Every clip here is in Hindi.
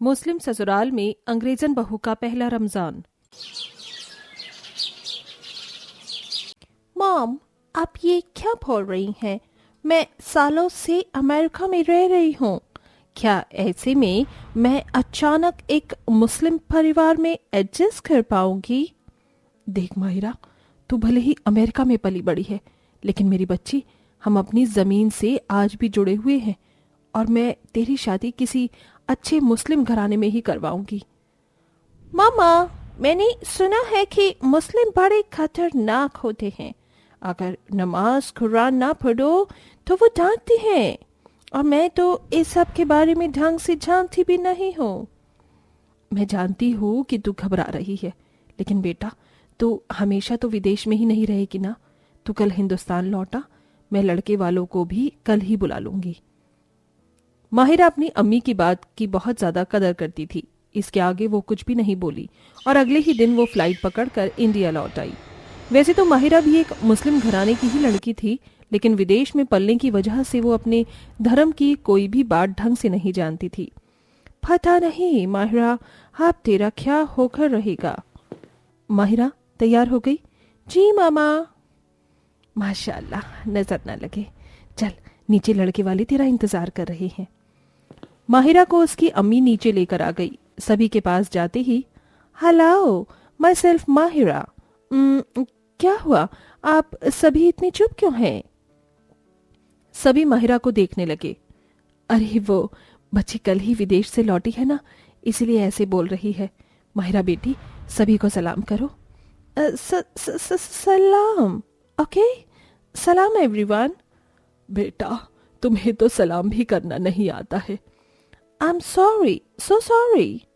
मुस्लिम ससुराल में अंग्रेजन बहू का पहला रमजान। मॉम, आप ये क्या बोल रही हैं? मैं सालों से अमेरिका में रह रही हूँ। क्या ऐसे में मैं अचानक एक मुस्लिम परिवार में एडजस्ट कर पाऊंगी? देख माहिरा, तू भले ही अमेरिका में पली बड़ी है, लेकिन मेरी बच्ची, हम अपनी जमीन से आज भी जुड़े हुए हैं और मैं तेरी शादी किसी अच्छे मुस्लिम घराने में ही करवाऊंगी। मामा, मैंने सुना है कि मुस्लिम बड़े खतरनाक होते हैं। अगर नमाज कुरान ना पढ़ो तो वो डांटते हैं, और मैं तो इस सब के बारे में ढंग से जानती भी नहीं हूँ। मैं जानती हूँ कि तू घबरा रही है, लेकिन बेटा, तू हमेशा तो विदेश में ही नहीं रहेगी ना। तू कल हिंदुस्तान लौटा, मैं लड़के वालों को भी कल ही बुला लूंगी। माहिरा अपनी अम्मी की बात की बहुत ज्यादा कदर करती थी, इसके आगे वो कुछ भी नहीं बोली और अगले ही दिन वो फ्लाइट पकड़कर इंडिया लौट आई। वैसे तो माहिरा भी एक मुस्लिम घराने की ही लड़की थी, लेकिन विदेश में पलने की वजह से वो अपने धर्म की कोई भी बात ढंग से नहीं जानती थी। पता नहीं माहिरा, आप तेरा क्या होकर रहेगा। माहिरा तैयार हो गई? जी मामा। माशाल्लाह, नजर न लगे। चल, नीचे लड़के वाले तेरा इंतजार कर रहे हैं। माहिरा को उसकी अम्मी नीचे लेकर आ गई। सभी के पास जाते ही, हेलो, माई सेल्फ माहिरा। क्या हुआ, आप सभी इतने चुप क्यों हैं? सभी माहिरा को देखने लगे। अरे वो बच्ची कल ही विदेश से लौटी है ना, इसलिए ऐसे बोल रही है। माहिरा बेटी, सभी को सलाम करो। सलाम। ओके, सलाम एवरीवन। बेटा, तुम्हें तो सलाम भी करना नहीं आता है। I am sorry, so sorry.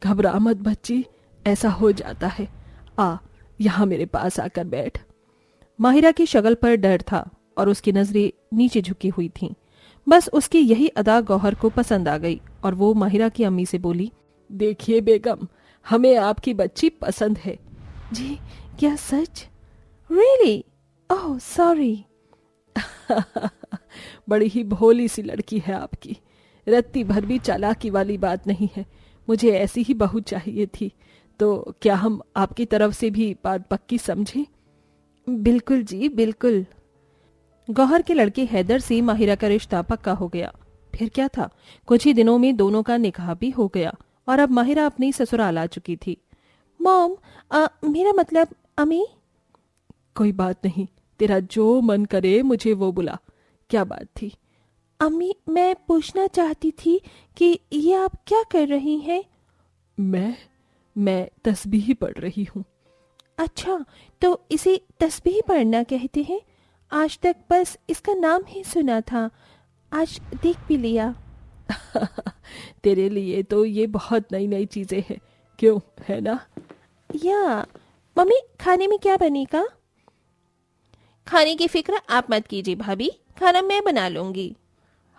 घबरा मत बच्ची, ऐसा हो जाता है। आ, यहाँ मेरे पास आकर बैठ। माहिरा की शक्ल पर डर था और उसकी नजरें नीचे झुकी हुई थीं। बस उसकी यही अदा गौहर को पसंद आ गई और वो माहिरा की अम्मी से बोली, देखिए बेगम, हमें आपकी बच्ची पसंद है। जी, क्या सच? रियली? Oh sorry. बड़ी ही भोली सी लड़की है आपकी, रत्ती भर भी चालाकी वाली बात नहीं है। मुझे ऐसी ही बहू चाहिए थी, तो क्या हम आपकी तरफ से भी बात पक्की समझें? बिल्कुल जी, बिल्कुल। गौहर के लड़के हैदर से माहिरा का रिश्ता पक्का हो गया। फिर क्या था, कुछ ही दिनों में दोनों का निकाह भी हो गया और अब माहिरा अपनी ससुराल आ चुकी थी। मॉम, मेरा मतलब अम्मी। कोई बात नहीं, तेरा जो मन करे मुझे वो बुला। क्या बात थी? अम्मी, मैं पूछना चाहती थी कि ये आप क्या कर रही हैं? मैं तस्बीह पढ़ रही हूँ। अच्छा, तो इसे तस्बीह पढ़ना कहते हैं? आज तक बस इसका नाम ही सुना था, आज देख भी लिया। तेरे लिए तो ये बहुत नई नई चीजें हैं, क्यों, है ना? या मम्मी, खाने में क्या बनेगा? खाने की फिक्र आप मत कीजिए भाभी, खाना मैं बना लूंगी।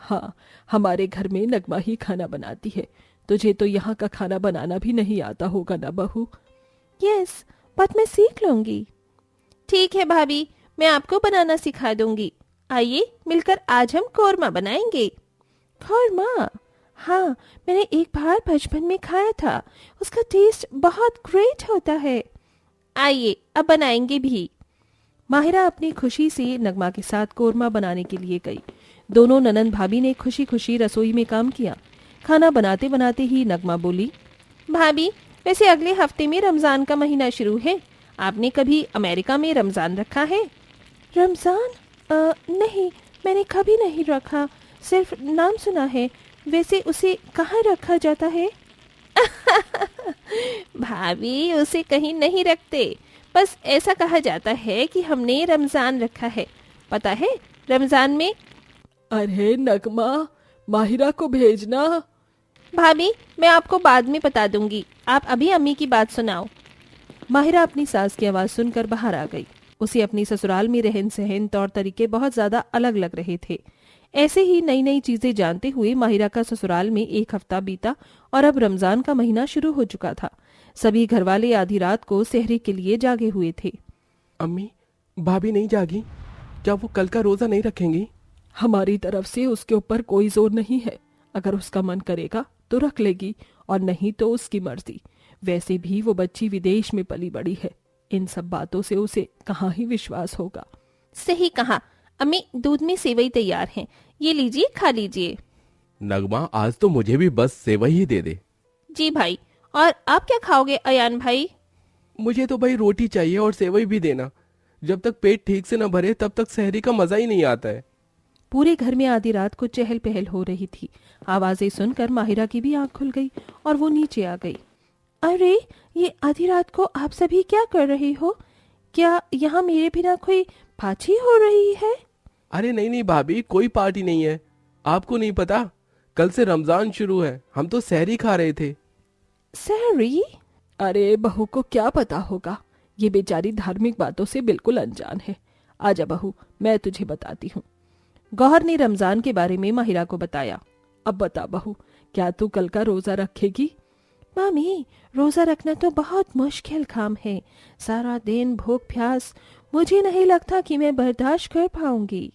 हाँ, हमारे घर में नगमा ही खाना बनाती है। तुझे तो यहाँ का खाना बनाना भी नहीं आता होगा ना बहू? यस, बट मैं सीख लूंगी। ठीक है भाभी, मैं आपको बनाना सिखा दूंगी। आइए मिलकर आज हम कोरमा बनाएंगे। कोरमा? हाँ, मैंने एक बार बचपन में खाया था, उसका टेस्ट बहुत ग्रेट होता है। आइए अब बनाएंगे भी। माहिरा अपनी खुशी से नगमा के साथ कोरमा बनाने के लिए गई। दोनों ननंद भाभी ने खुशी खुशी रसोई में काम किया। खाना बनाते बनाते ही नगमा बोली, भाभी, वैसे अगले हफ्ते में रमजान का महीना शुरू है। आपने कभी अमेरिका में रमजान रखा है? रमजान? नहीं, मैंने कभी नहीं रखा, सिर्फ नाम सुना है। वैसे उसे कहाँ रखा जाता है? भाभी, उसे कहीं नहीं रखते, बस ऐसा कहा जाता है कि हमने रमजान रखा है। पता है, रमजान में। अरे नगमा, माहिरा को भेजना। भाभी, मैं आपको बाद में बता दूंगी, आप अभी अम्मी की बात सुनाओ। माहिरा अपनी सास की आवाज सुनकर बाहर आ गई। उसे अपनी ससुराल में रहन सहन तौर तरीके बहुत ज्यादा अलग लग रहे थे। ऐसे ही नई नई चीजें जानते हुए माहिरा का ससुराल में एक हफ्ता बीता और अब रमजान का महीना शुरू हो चुका था। सभी घरवाले आधी रात को सेहरी के लिए जागे हुए थे। अम्मी, भाभी नहीं जागी? क्या वो कल का रोजा नहीं रखेंगी? हमारी तरफ से उसके ऊपर कोई जोर नहीं है। अगर उसका मन करेगा तो रख लेगी और नहीं तो उसकी मर्जी। वैसे भी वो बच्ची विदेश में पली बड़ी है, इन सब बातों से उसे कहाँ ही विश्वास होगा। सही कहा। अम्मी, दूध में सेवई तैयार है, ये लीजिए, खा लीजिए। नगमा, आज तो मुझे भी बस सेवई ही दे दे। जी भाई। और आप क्या खाओगे अयान भाई? मुझे तो भाई रोटी चाहिए और सेवई भी देना। जब तक पेट ठीक से न भरे तब तक सहरी का मजा ही नहीं आता है। पूरे घर में आधी रात को चहल पहल हो रही थी। आवाजें सुनकर माहिरा की भी आंख खुल गई और वो नीचे आ गई। अरे, ये आधी रात को आप सभी क्या कर रही हो? क्या यहाँ मेरे बिना कोई पार्टी हो रही है? अरे नहीं नहीं भाभी, कोई पार्टी नहीं है। आपको नहीं पता, कल से रमजान शुरू है, हम तो सहरी खा रहे थे। सहरी? अरे बहू को क्या पता होगा, ये बेचारी धार्मिक बातों से बिल्कुल अनजान है। आजा बहू, मैं तुझे बताती हूँ। गौहर ने रमजान के बारे में माहिरा को बताया। अब बता बहू, क्या तू कल का रोजा रखेगी? मामी, रोजा रखना तो बहुत मुश्किल काम है। सारा दिन भूख प्यास, मुझे नहीं लगता कि मैं बर्दाश्त कर पाऊंगी।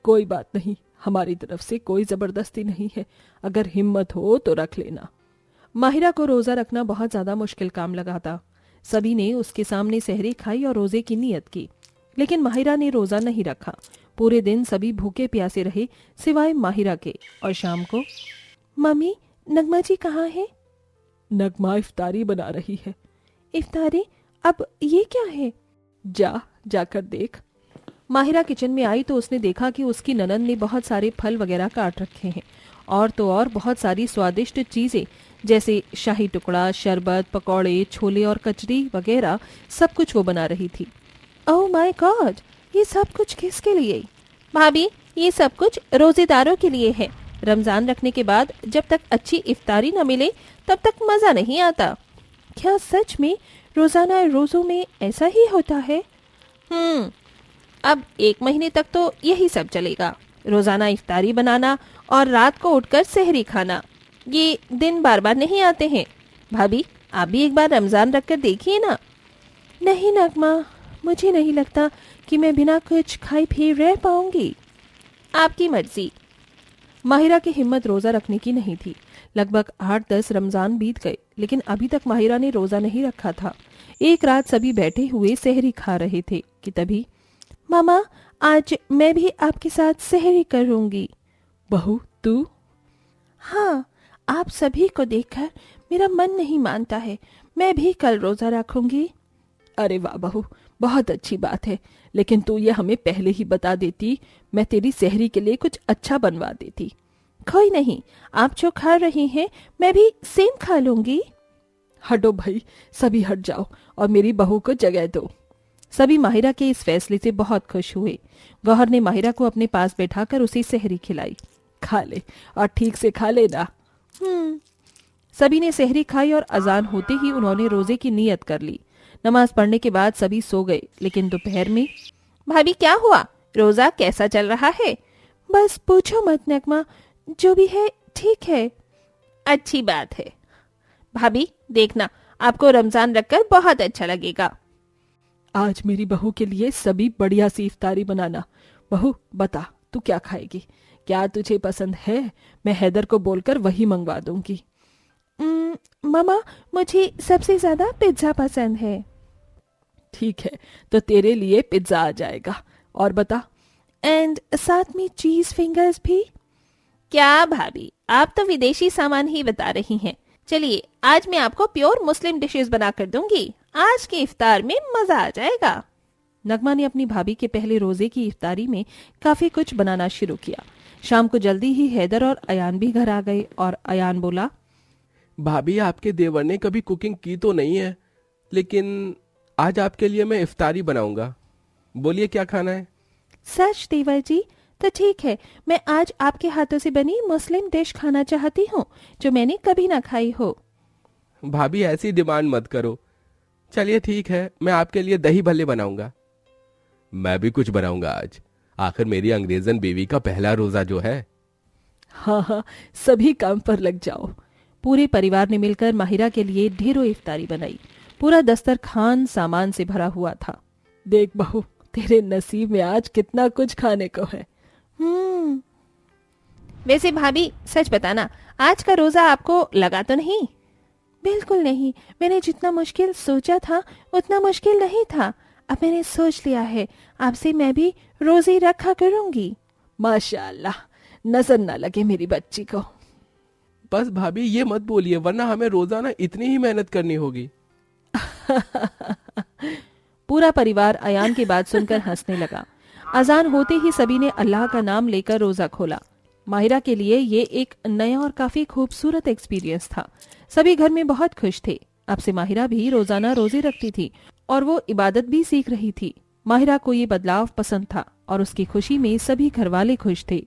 कोई बात नहीं, हमारी तरफ से कोई जबरदस्ती नहीं है, अगर हिम्मत हो तो रख लेना। माहिरा को रोजा रखना बहुत ज्यादा मुश्किल काम लगा था। सभी ने उसके सामने सहरी खाई और रोजे की नियत की, लेकिन माहिरा ने रोजा नहीं रखा। पूरे दिन सभी भूखे प्यासे रहे सिवाय माहिरा के। और शाम को, मम्मी, नगमा जी कहाँ है? नगमा इफ्तारी बना रही है। इफ्तारी? अब ये क्या है? जाकर देख। माहिरा किचन में आई तो उसने देखा कि उसकी ननद ने बहुत सारे फल वगैरह काट रखे हैं और तो और बहुत सारी स्वादिष्ट चीजें जैसे शाही टुकड़ा, शरबत, पकौड़े, छोले और कचरी वगैरह सब कुछ वो बना रही थी। ओह माय गॉड, ये सब कुछ किसके लिए? भाभी, ये सब कुछ रोजेदारों के लिए है। रमजान रखने के बाद जब तक अच्छी इफ्तारी न मिले तब तक मजा नहीं आता। क्या सच में रोजाना रोजों में ऐसा ही होता है? अब 1 महीने तक तो यही सब चलेगा, रोजाना इफ्तारी बनाना और रात को उठकर सहरी खाना। ये दिन बार बार नहीं आते हैं। भाभी, आप भी एक बार रमजान रखकर देखिए ना। नहीं नगमा, मुझे नहीं लगता कि मैं बिना कुछ खाए पिए रह पाऊंगी। आपकी मर्जी। माहिरा की हिम्मत रोजा रखने की नहीं थी। लगभग 8-10 रमजान बीत गए, लेकिन अभी तक माहिरा ने रोजा नहीं रखा था। एक रात सभी बैठे हुए सहरी खा रहे थे कि तभी, मामा, आज मैं भी आपके साथ सहरी करूंगी। बहू, तू? हाँ, आप सभी को देखकर मेरा मन नहीं मानता है। मैं भी कल रोजा रखूंगी। अरे वाह बहू, बहुत अच्छी बात है, लेकिन तू ये हमें पहले ही बता देती, मैं तेरी सहरी के लिए कुछ अच्छा बनवा देती। कोई नहीं, आप जो खा रही हैं मैं भी सेम खा लूंगी। हटो भाई, सभी हट जाओ और मेरी बहू को जगह दो। सभी माहिरा के इस फैसले से बहुत खुश हुए। गौहर ने माहिरा को अपने पास बैठाकर उसे सहरी खिलाई। खा ले और ठीक से खा लेना। सभी ने सहरी खाई और अजान होते ही उन्होंने रोजे की नियत कर ली। नमाज पढ़ने के बाद सभी सो गए, लेकिन दोपहर में, भाभी क्या हुआ? रोजा कैसा चल रहा है? बस पूछो मत नगमा, जो भी है ठीक है। अच्छी बात है। भाभी देखना, आपको रमजान रखकर बहुत अच्छा लगेगा। आज मेरी बहू के लिए सभी बढ़िया सी इफ्तारी बनाना। बहू बता, तू क्या खाएगी? क्या तुझे पसंद है? मैं हैदर को बोलकर वही मंगवा दूंगी। मामा, मुझे सबसे ज्यादा पिज्जा पसंद है। ठीक है, तो तेरे लिए पिज्जा आ जाएगा। और बता। एंड साथ में चीज फिंगर्स भी। क्या भाभी, आप तो विदेशी सामान ही बता रही हैं। चलिए, आज मैं आपको प्योर मुस्लिम डिशेस बना कर दूंगी। आज के इफ्तार में मजा आ जाएगा। नगमा ने अपनी भाभी के पहले रोजे की इफ्तारी में काफी कुछ बनाना शुरू किया। शाम को जल्दी ही हैदर और अयान भी घर आ गए और अयान बोला, भाभी, आपके देवर ने कभी कुकिंग की तो नहीं है, लेकिन आज आपके लिए मैं इफ्तारी बनाऊंगा। बोलिए क्या खाना है? सच देवर जी? तो ठीक है, मैं आज आपके हाथों से बनी मुस्लिम डिश खाना चाहती हूँ जो मैंने कभी ना खाई हो। भाभी, ऐसी डिमांड मत करो। चलिए ठीक है, मैं आपके लिए दही भल्ले बनाऊंगा। मैं भी कुछ बनाऊंगा आज, आखिर मेरी अंग्रेजन बीवी का पहला रोजा जो है। हाँ, सभी काम पर लग जाओ। पूरे परिवार ने मिलकर माहिरा के लिए ढेरों इफ्तारी बनाई। पूरा दस्तरखान सामान से भरा हुआ था। देख बहू, तेरे नसीब में आज कितना कुछ खाने को है। वैसे भाभी, सच बताना, आज का रोजा आपको लगा तो नहीं? बिल्कुल नहीं, मैंने जितना मुश्किल सोचा था उतना मुश्किल नहीं था। अब मैंने सोच लिया है, आपसे मैं भी रोजी रखा करूंगी। माशाल्लाह, नजर न लगे मेरी बच्ची को। बस भाभी ये मत बोलिए, वरना हमें रोजाना इतनी ही मेहनत करनी होगी। पूरा परिवार अयान की बात सुनकर हंसने लगा। अजान होते ही सभी ने अल्लाह का नाम लेकर रोजा खोला। माहिरा के लिए ये एक नया और काफी खूबसूरत एक्सपीरियंस था। सभी घर में बहुत खुश थे। अब से माहिरा भी रोजाना रोजे रखती थी और वो इबादत भी सीख रही थी। माहिरा को ये बदलाव पसंद था और उसकी खुशी में सभी घरवाले खुश थे।